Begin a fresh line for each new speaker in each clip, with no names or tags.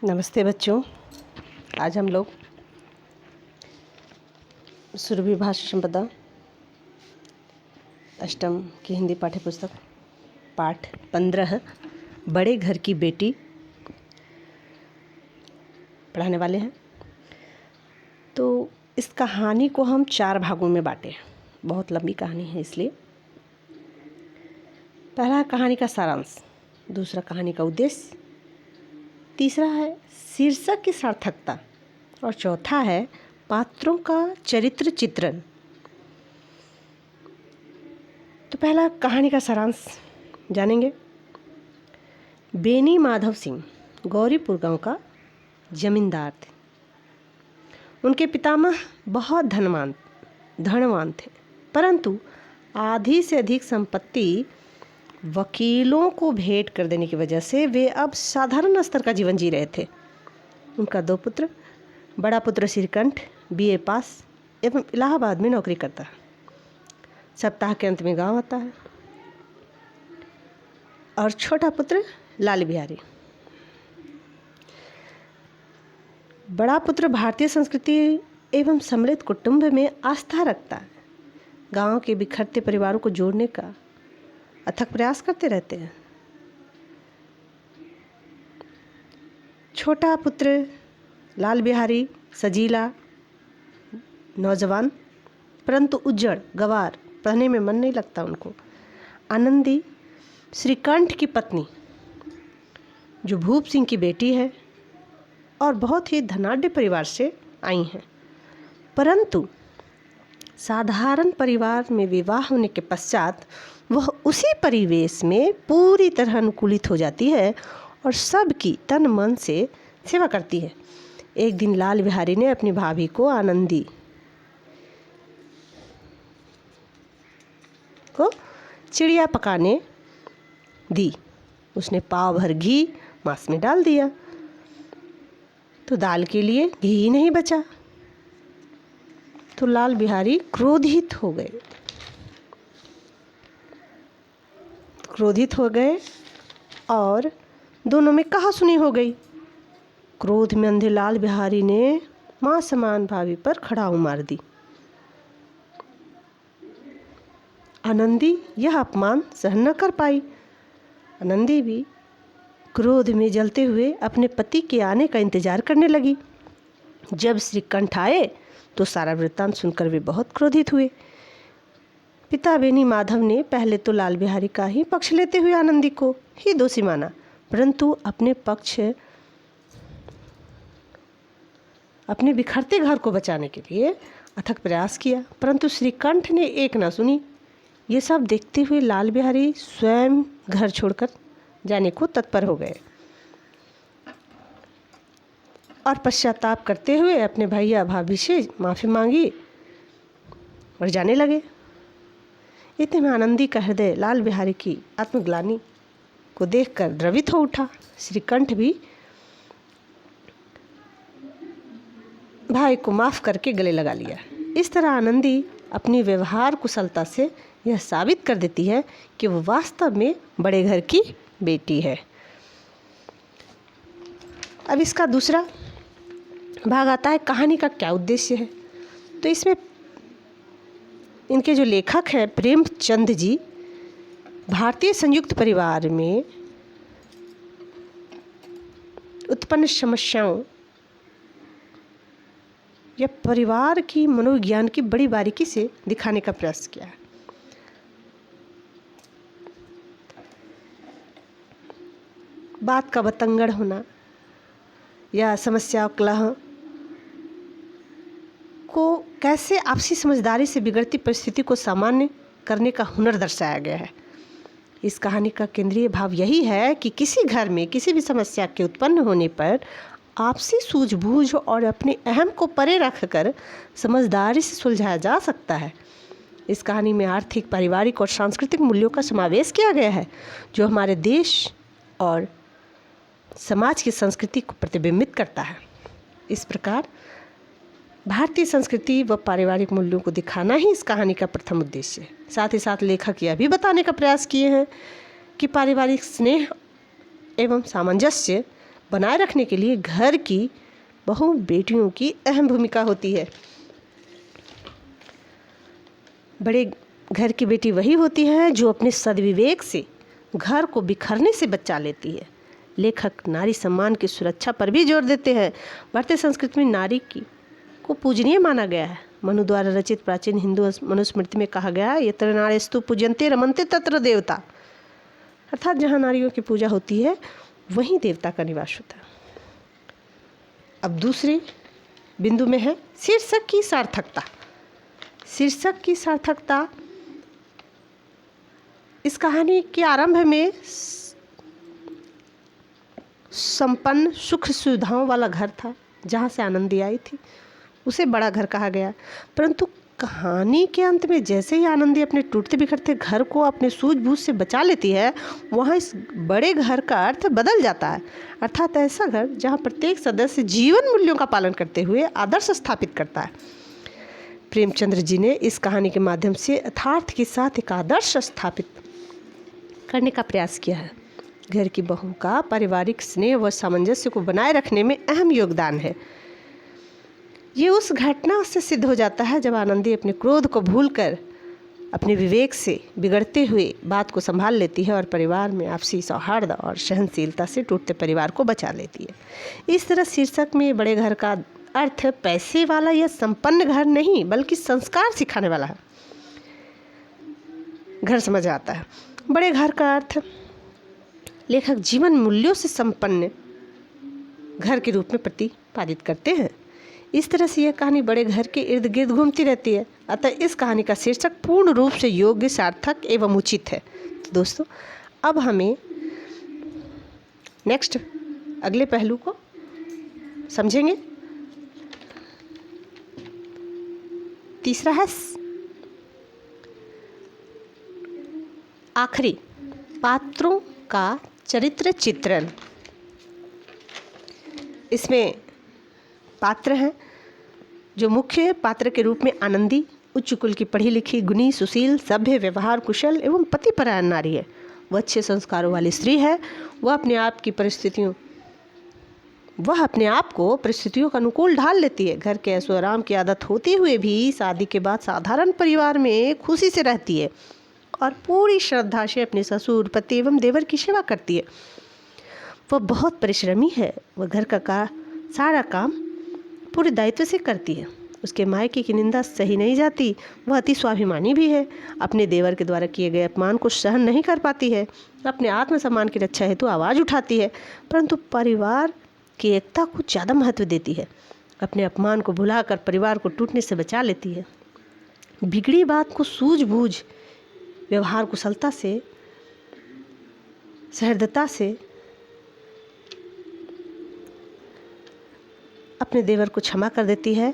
नमस्ते बच्चों। आज हम लोग सुरभि भाषा संपदा अष्टम की हिंदी पाठ्य पुस्तक पाठ 15 बड़े घर की बेटी पढ़ाने वाले हैं। तो इस कहानी को हम 4 भागों में बांटे। बहुत लंबी कहानी है, इसलिए पहला कहानी का सारांश, दूसरा कहानी का उद्देश्य, तीसरा है शीर्षक की सार्थकता और चौथा है पात्रों का चरित्र चित्रण। तो पहला कहानी का सारांश जानेंगे। बेनी माधव सिंह गौरीपुर गांव का जमींदार थे। उनके पितामह बहुत धनवान थे, परंतु आधी से अधिक संपत्ति वकीलों को भेंट कर देने की वजह से वे अब साधारण स्तर का जीवन जी रहे थे। उनका 2 पुत्र, बड़ा पुत्र श्रीकंठ BA पास एवं इलाहाबाद में नौकरी करता है। सप्ताह के अंत में गांव आता है। और छोटा पुत्र लाल बिहारी। बड़ा पुत्र भारतीय संस्कृति एवं सम्मिलित कुटुंब में आस्था रखता है। गांव के बिखरते परिवारों को जोड़ने का अथक प्रयास करते रहते हैं। छोटा पुत्र लाल बिहारी सजीला नौजवान, परंतु उज्जड़ गवार, पढ़ने में मन नहीं लगता उनको। आनंदी श्रीकंठ की पत्नी, जो भूप सिंह की बेटी है और बहुत ही धनाढ्य परिवार से आई हैं, परंतु साधारण परिवार में विवाह होने के पश्चात वह उसी परिवेश में पूरी तरह अनुकूलित हो जाती है और सबकी तन मन से सेवा करती है। एक दिन लाल बिहारी ने अपनी भाभी को आनंदी को चिड़िया पकाने दी। उसने पाव भर घी मांस में डाल दिया तो दाल के लिए घी ही नहीं बचा। तो लाल बिहारी क्रोधित हो गए और दोनों में कहासुनी हो गई। क्रोध में अंधे लाल बिहारी ने मां समान भाभी पर खड़ाऊ मार दी। आनंदी यह अपमान सहन न कर पाई। आनंदी भी क्रोध में जलते हुए अपने पति के आने का इंतजार करने लगी। जब श्रीकंठ आए तो सारा वृत्तांत सुनकर वे बहुत क्रोधित हुए। पिता बेनी माधव ने पहले तो लाल बिहारी का ही पक्ष लेते हुए आनंदी को ही दोषी माना, परंतु अपने बिखरते घर को बचाने के लिए अथक प्रयास किया, परंतु श्रीकंठ ने एक न सुनी। ये सब देखते हुए लाल बिहारी स्वयं घर छोड़कर जाने को तत्पर हो गए और पश्चाताप करते हुए अपने भैया भाभी से माफ़ी मांगी और जाने लगे। इतने में आनंदी का हृदय लाल बिहारी की आत्मग्लानि को देखकर द्रवित हो उठा। श्रीकंठ भी भाई को माफ़ करके गले लगा लिया। इस तरह आनंदी अपनी व्यवहार कुशलता से यह साबित कर देती है कि वो वास्तव में बड़े घर की बेटी है। अब इसका दूसरा भाग आता है, कहानी का क्या उद्देश्य है। तो इसमें इनके जो लेखक हैं प्रेमचंद जी, भारतीय संयुक्त परिवार में उत्पन्न समस्याओं या परिवार की मनोविज्ञान की बड़ी बारीकी से दिखाने का प्रयास किया है। बात का बतंगड़ होना या समस्या कलह को कैसे आपसी समझदारी से बिगड़ती परिस्थिति को सामान्य करने का हुनर दर्शाया गया है। इस कहानी का केंद्रीय भाव यही है कि किसी घर में किसी भी समस्या के उत्पन्न होने पर आपसी सूझबूझ और अपने अहम को परे रखकर समझदारी से सुलझाया जा सकता है। इस कहानी में आर्थिक, पारिवारिक और सांस्कृतिक मूल्यों का समावेश किया गया है, जो हमारे देश और समाज की संस्कृति को प्रतिबिंबित करता है। इस प्रकार भारतीय संस्कृति व पारिवारिक मूल्यों को दिखाना ही इस कहानी का प्रथम उद्देश्य है। साथ ही साथ लेखक यह भी बताने का प्रयास किए हैं कि पारिवारिक स्नेह एवं सामंजस्य बनाए रखने के लिए घर की बहु बेटियों की अहम भूमिका होती है। बड़े घर की बेटी वही होती है जो अपने सद्विवेक से घर को बिखरने से बचा लेती है। लेखक नारी सम्मान की सुरक्षा पर भी जोर देते हैं। भारतीय संस्कृति में नारी की को पूजनीय माना गया है। मनु द्वारा रचित प्राचीन हिंदू मनुस्मृति में कहा गया है, यत्र नार्यस्तु पूज्यन्ते रमन्ते तत्र देवता, अर्थात जहाँ नारियों की पूजा होती है वहीं देवता का निवास होता है। अब दूसरे बिंदु में है शीर्षक की सार्थकता। शीर्षक की सार्थकता, इस कहानी के आरंभ में संपन्न सुख सुविधाओं वाला घर था जहाँ से आनंदी आई थी, उसे बड़ा घर कहा गया। परंतु कहानी के अंत में जैसे ही आनंदी अपने टूटते बिखरते घर को अपने सूझबूझ से बचा लेती है, वहाँ इस बड़े घर का अर्थ बदल जाता है। अर्थात ऐसा घर जहाँ प्रत्येक सदस्य जीवन मूल्यों का पालन करते हुए आदर्श स्थापित करता है। प्रेमचंद्र जी ने इस कहानी के माध्यम से यथार्थ के साथ एक आदर्श स्थापित करने का प्रयास किया है। घर की बहू का पारिवारिक स्नेह व सामंजस्य को बनाए रखने में अहम योगदान है। ये उस घटना से सिद्ध हो जाता है जब आनंदी अपने क्रोध को भूलकर अपने विवेक से बिगड़ते हुए बात को संभाल लेती है और परिवार में आपसी सौहार्द और सहनशीलता से टूटते परिवार को बचा लेती है। इस तरह शीर्षक में बड़े घर का अर्थ पैसे वाला या संपन्न घर नहीं, बल्कि संस्कार सिखाने वाला है घर समझ आता है। बड़े घर का अर्थ लेखक जीवन मूल्यों से संपन्न घर के रूप में प्रतिपादित करते हैं। इस तरह से यह कहानी बड़े घर के इर्द गिर्द घूमती रहती है। अतः इस कहानी का शीर्षक पूर्ण रूप से योग्य, सार्थक एवं उचित है। तो दोस्तों, अब हमें नेक्स्ट अगले पहलू को समझेंगे। तीसरा है आखिरी, पात्रों का चरित्र चित्रण। इसमें पात्र हैं जो मुख्य पात्र के रूप में आनंदी उच्च कुल की पढ़ी लिखी, गुणी, सुशील, सभ्य, व्यवहार कुशल एवं पतिपरायण नारी है। वह अच्छे संस्कारों वाली स्त्री है। वह अपने आप को परिस्थितियों का अनुकूल ढाल लेती है। घर के ऐशो आराम की आदत होते हुए भी शादी के बाद साधारण परिवार में खुशी से रहती है और पूरी श्रद्धा से अपने ससुर, पति एवं देवर की सेवा करती है। वह बहुत परिश्रमी है। वह घर का सारा काम पूरे दायित्व से करती है। उसके मायके की निंदा सही नहीं जाती। वह अति स्वाभिमानी भी है। अपने देवर के द्वारा किए गए अपमान को सहन नहीं कर पाती है। अपने आत्मसम्मान की रक्षा हेतु आवाज़ उठाती है, परंतु परिवार की एकता को ज़्यादा महत्व देती है। अपने अपमान को भुलाकर परिवार को टूटने से बचा लेती है। बिगड़ी बात को सूझबूझ, व्यवहार कुशलता से, सहृदयता से अपने देवर को क्षमा कर देती है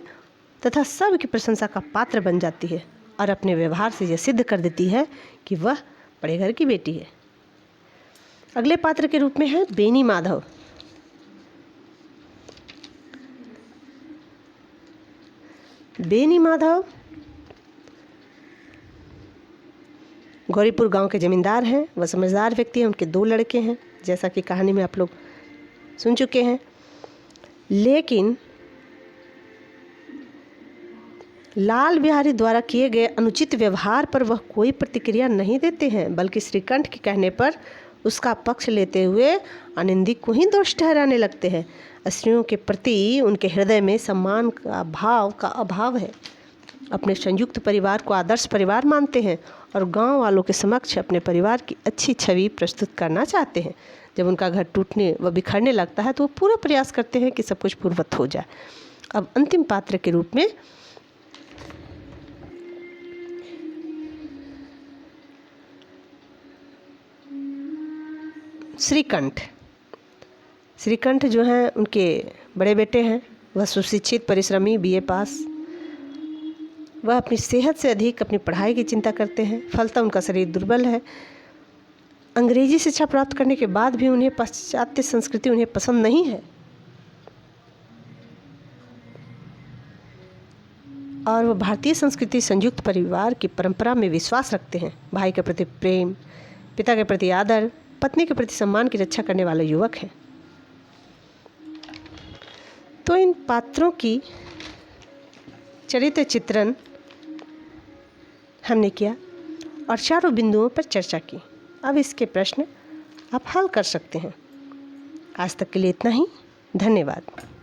तथा सबकी प्रशंसा का पात्र बन जाती है और अपने व्यवहार से यह सिद्ध कर देती है कि वह बड़े घर की बेटी है। अगले पात्र के रूप में है बेनी माधव। बेनी माधव गौरीपुर गांव के जमींदार हैं। वह समझदार व्यक्ति हैं। उनके 2 लड़के हैं, जैसा कि कहानी में आप लोग सुन चुके हैं। लेकिन लाल बिहारी द्वारा किए गए अनुचित व्यवहार पर वह कोई प्रतिक्रिया नहीं देते हैं, बल्कि श्रीकंठ के कहने पर उसका पक्ष लेते हुए आनंदी को ही दोष ठहराने लगते हैं। स्त्रियों के प्रति उनके हृदय में सम्मान का भाव का अभाव है। अपने संयुक्त परिवार को आदर्श परिवार मानते हैं और गांव वालों के समक्ष अपने परिवार की अच्छी छवि प्रस्तुत करना चाहते हैं। जब उनका घर टूटने व बिखरने लगता है तो वो पूरा प्रयास करते हैं कि सब कुछ पूर्ववत हो जाए। अब अंतिम पात्र के रूप में श्रीकंठ जो हैं उनके बड़े बेटे हैं। वह सुशिक्षित, परिश्रमी, BA पास। वह अपनी सेहत से अधिक अपनी पढ़ाई की चिंता करते हैं। फलतः उनका शरीर दुर्बल है। अंग्रेजी शिक्षा प्राप्त करने के बाद भी उन्हें पाश्चात्य संस्कृति उन्हें पसंद नहीं है और वह भारतीय संस्कृति, संयुक्त परिवार की परंपरा में विश्वास रखते हैं। भाई के प्रति प्रेम, पिता के प्रति आदर, पत्नी के प्रति सम्मान की रक्षा करने वाले युवक हैं। तो इन पात्रों की चरित्र चित्रण हमने किया और चारों बिंदुओं पर चर्चा की। अब इसके प्रश्न आप हल कर सकते हैं। आज तक के लिए इतना ही। धन्यवाद।